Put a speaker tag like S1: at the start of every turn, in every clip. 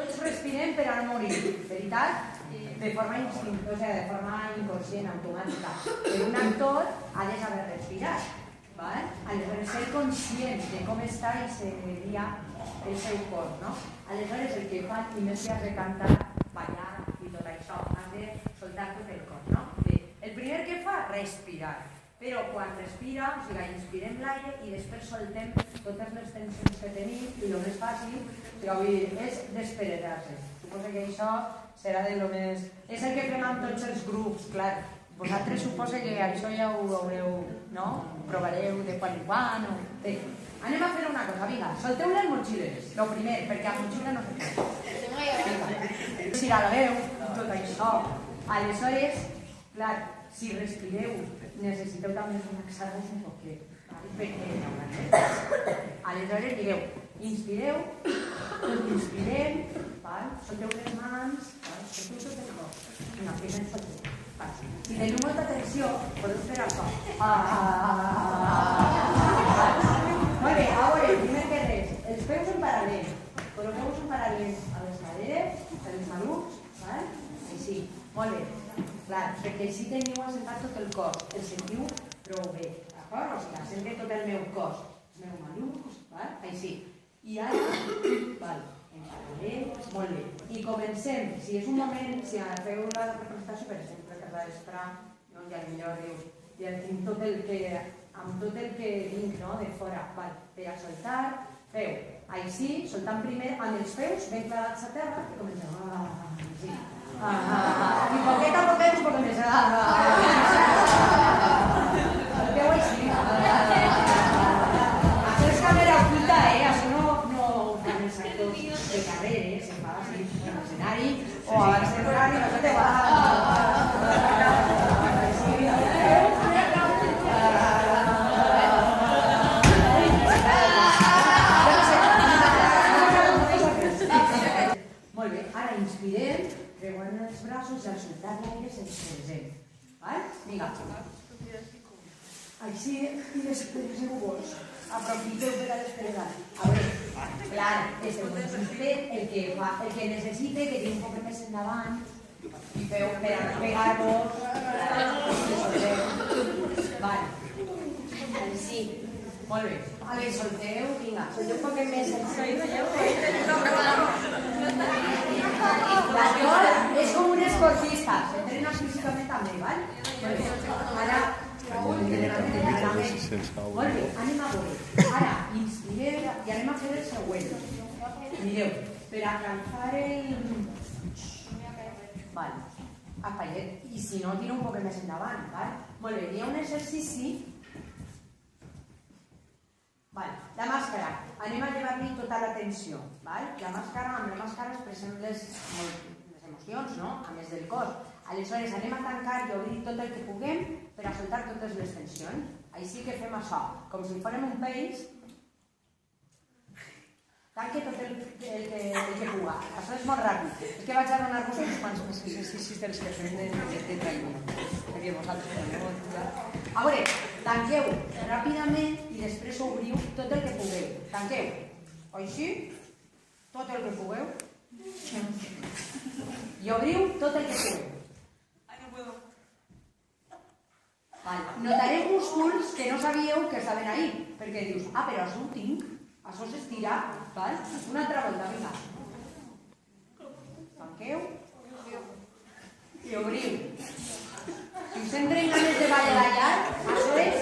S1: Tots respirem per a no morir, veritat? De forma instintiva, o sigui, de forma inconscient, automàtica. Però un actor ha de saber respirar. Aleshores, ser conscient de com està i seria el seu cos, no? Aleshores, el que fa, i més que has de cantar, ballar i tot això, has de soltar tot el cos, no? El primer que fa, respirar. Però quan respira, o sigui, inspirem l'aire i després soltem totes les tensions que tenim i el més fàcil, o sigui, és desperetar-se. Suposo que això serà de lo més... És el que fem amb tots els grups, clar. Vosaltres suposo que això ja ho haureu, no? Provareu de quan en quan o... Bé, anem a fer una cosa, vinga, solteu les motxilles, el primer, perquè a la motxilla no se pot. Si la veu, tot això. Aleshores, clar, si respireu, necessiteu també relaxar-vos un poquet, perquè aleshores digueu, inspireu, inspirem, solteu les mans, solteu tot el cos, una feina en solteu. Si teniu molta tensió, podeu fer això. Molt bé, ara, primer que res, els peus en paral·lel. Col·loqueu-vos en paral·lel a les caderes, a les malucs, així, molt bé. Clar, perquè així teniu assentat tot el cos, el sentiu prou bé, d'acord? O sigui, assente tot el meu cos, els meus malucs, així. I ara, en paral·lel, molt bé. I comencem, si és un moment, si feu la representació, per exemple, que la vespre, i potser dius, ja tinc tot el que, amb tot el que vinc de fora, per a soltar, feu així, soltant primer amb els peus ben clavats a terra, i comencem, així. I poquet a poquet, un poc més, solteu així. Això és càmera oculta, això no ho fan els actors de carreres, se'n fa així en l'escenari, o abans de l'horari, no te va... Molt bé, ara inspirem, creuem els braços i al soltar l'aire se'ns present. Vinga. Així i despereseu-vos. Aprofiteu per a desperesar. A veure, clar, és el que necessite, que tingui un poc més endavant, i feu per a pegar-vos, i solteu. Així. Molt bé. A veure, solteu, vinga, solteu un poc més. L'actor és com un esportista, s'entrena físicament també, val? Ara, molt bé, anem a veure. Ara, inspireu i anem a fer el següent. Mireu, per alcançar el... Espaiet, i si no, tira un poc més endavant, val? Molt bé, hi ha un exercici. La màscara, anem a llevar-li tota la tensió. Amb la màscara expressem les emocions, a més del cos. Aleshores anem a tancar i obrir tot el que puguem per a soltar totes les tensions. Així que fem això, com si fórem un peix. Tanque tot el que puga. Això és molt ràpid. És que vaig a donar-vos uns quants exercicis dels que fem de traïment. Perquè vosaltres també. A veure, tanqueu ràpidament i després obriu tot el que pugueu. Tanqueu. Així, tot el que pugueu. I obriu tot el que pugueu. Notareu músculs que no sabíeu que estaven ahí. Perquè dius, però això ho tinc. Això s'estira, una altra volta, vinga. Tanqueu i obriu. Si us entren ganes de ballar, això és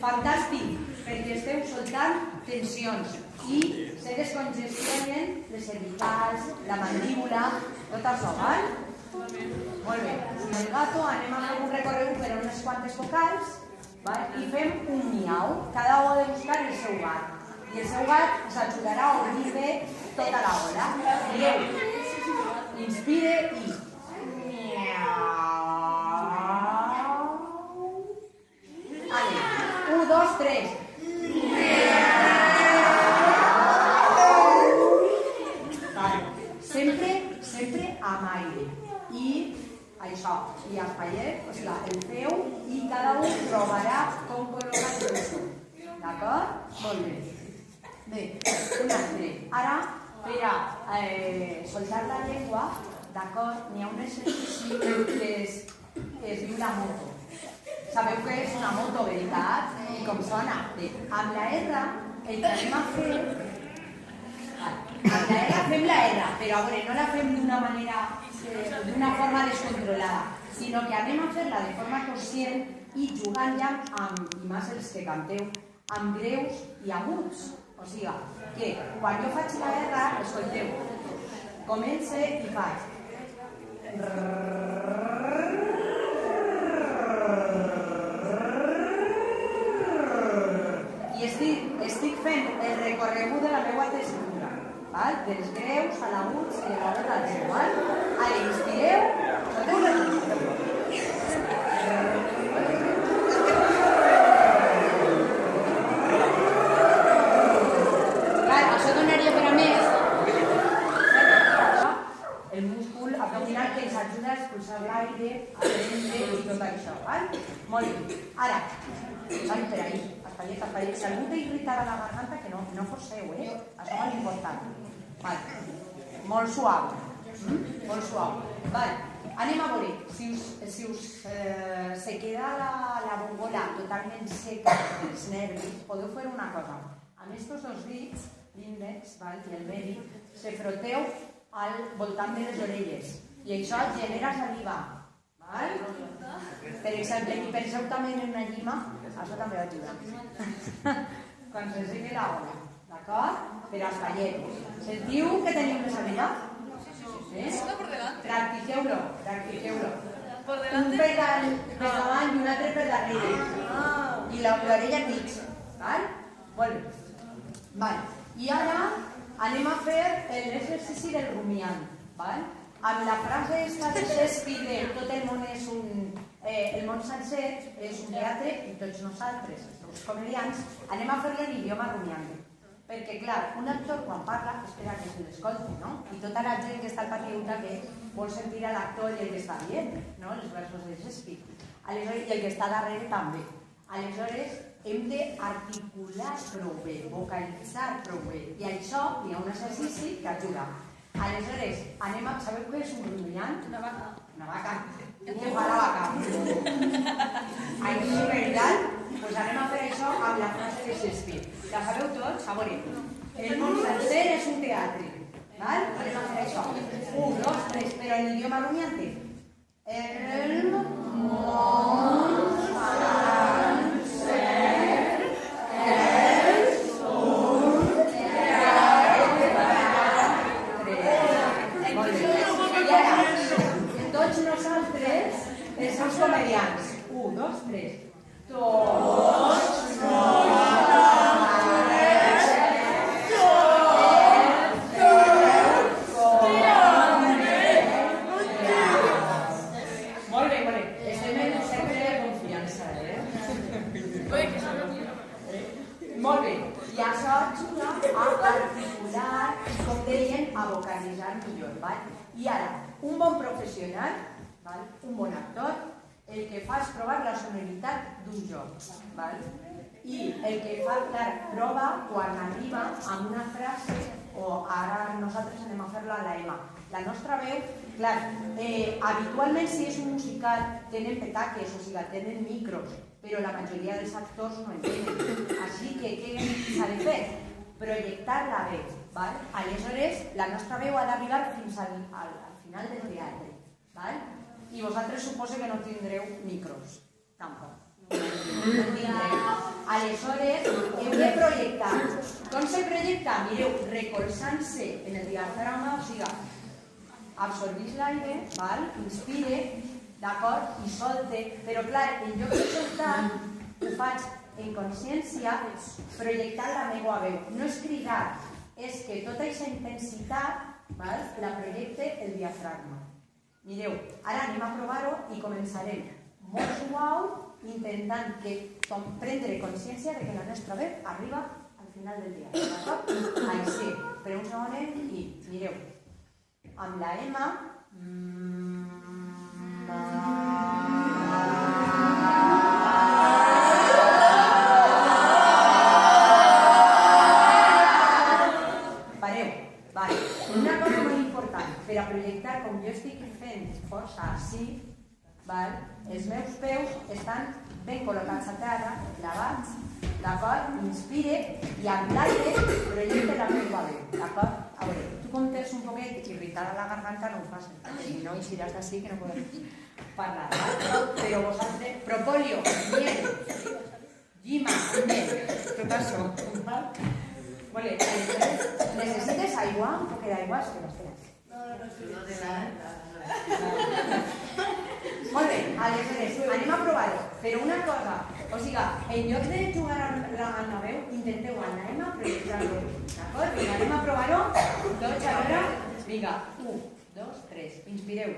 S1: fantàstic, perquè esteu soltant tensions i se descongestionen les cervicals, la mandíbula, tot això, val? Molt bé. Amb el gato anem a fer un recorregut per unes quantes vocals i fem un miau. Cada un ha de buscar el seu gat. I el seu gat us ajudarà a obrir bé tota la gola. Mireu, inspire i... Vale, 1, 2, 3. Sempre amb aire. I això, i espaiet, o sigui, el peu, i cada un trobarà com col·locar el seu. D'acord? Molt bé. Bé, un altre. Ara per a soltar la llengua, d'acord, n'hi ha un exercici que es diu la moto. Sabeu què és una moto, veritat? I com sona? Amb la R, el que anem a fer... Amb la R fem la R, però a veure, no la fem d'una manera, d'una forma descontrolada, sinó que anem a fer-la de forma conscient i jugant ja amb, i més els que canteu, amb greus i aguts. O sigui, que quan jo faig la R, escolteu, comence i faig... I estic fent el recorregut de la meva tessitura, dels greus a l'aguts i a l'agut al greu. Ara, inspireu, solteu la tessitura. Clar, això donaria per a més el múscul abdominal que ens ajuda a expulsar l'aire, a prendre i tot això. Molt bé. Ara, per ahí. Si algú té irritada la garganta, que no forceu, això és molt important. Molt suau. Molt suau. Anem a veure, si us se queda la bombola totalment seca dels nervis, podeu fer una cosa. Amb aquests dos dits, l'índex i el medi, se froteu al voltant de les orelles i això genera saliva. Per exemple, i penseu també en una llima, això també ajuda. Quan se seque la gola, d'acord? Per als palletes. Sentiu que tenim la saliva? Practiqueu-lo. Un per davant i un altre per darrere. I l'orella mig. Molt bé. I ara anem a fer l'exercici del rumiant. Amb la frase esta de Shakespeare, tot el món és el món sencer és un teatre i tots nosaltres, els comedians, anem a fer-lo en idioma rumiant. Perquè, clar, un actor quan parla espera que se l'escolti, no? I tota la gent que està al pati que vol sentir a l'actor i el que està dient, no? Els versos de Shakespeare. Aleshores, i el que està darrere també. Aleshores, hem d'articular prou bé, vocalitzar prou bé. I això hi ha un exercici que ajuda. Aleshores, sabeu què és un rumiant? Una vaca. Una vaca. Què fa la vaca? Així, veritat? Doncs anem a fer això amb la frase de Shakespeare. La sabeu tots? A veure, el món sencer és un teatre. Anem a fer això. 1, 2, 3, però en idioma rumiante. El món sencer és un teatre. Molt bé. I ara, tots nosaltres, els seus comedians. 1, 2, 3. Tots Molt bé. Estem en un cercle de confiança, Molt bé. I això ajuda a articular, com deien, a vocalitzar millor. I ara, un bon professional, un bon actor, el que fa és provar la sonoritat d'un joc. I el que fa, clar, prova quan arriba amb una frase, o ara nosaltres anem a fer-la a la EMA. La nostra veu, clar, habitualment si és un musical tenen petaques, o sigui, tenen micros, però la majoria dels actors no en tenen. Així que què s'ha de fer? Projectar la veu. Aleshores, la nostra veu ha d'arribar fins al final del teatre. I vosaltres suposo que no tindreu micros, tampoc. No tindreu. Aleshores, hem de projectar. Com se projecta? Mireu, recolzant-se en el diafragma, o sigui, absorbís l'aire, inspire, d'acord, i solte. Però clar, en lloc de soltar, ho faig en consciència, projectant la meva veu. No és cridar, és que tota aquesta intensitat la projecte el diafragma. Mireu, ara anem a provar-ho i començarem molt suau, intentant prendre consciència que la nostra veu arriba al final del dia. Així, per un segonet i mireu, amb la M, pareu, per a projectar com jo estic fent força així, els meus peus estan ben col·locats a terra, clavats, d'acord? Inspire i amb l'aire projecte la meva veu, d'acord? A veure, tu com tens un poquet irritada la garganta no ho fas, si no eixiràs d'ací que no podràs parlar, però vosaltres, propòlio, miel, llima, miel, tot això, vale, necessites aigua? Un poquet d'aigua? Espera. Molt bé, aleshores, anem a provar-ho, però una cosa, o sigui, en lloc de jugar amb la veu, intenteu anem a projectar-lo, d'acord? Vinga, anem a provar-ho, tots a veure, vinga, 1, 2, 3, inspireu.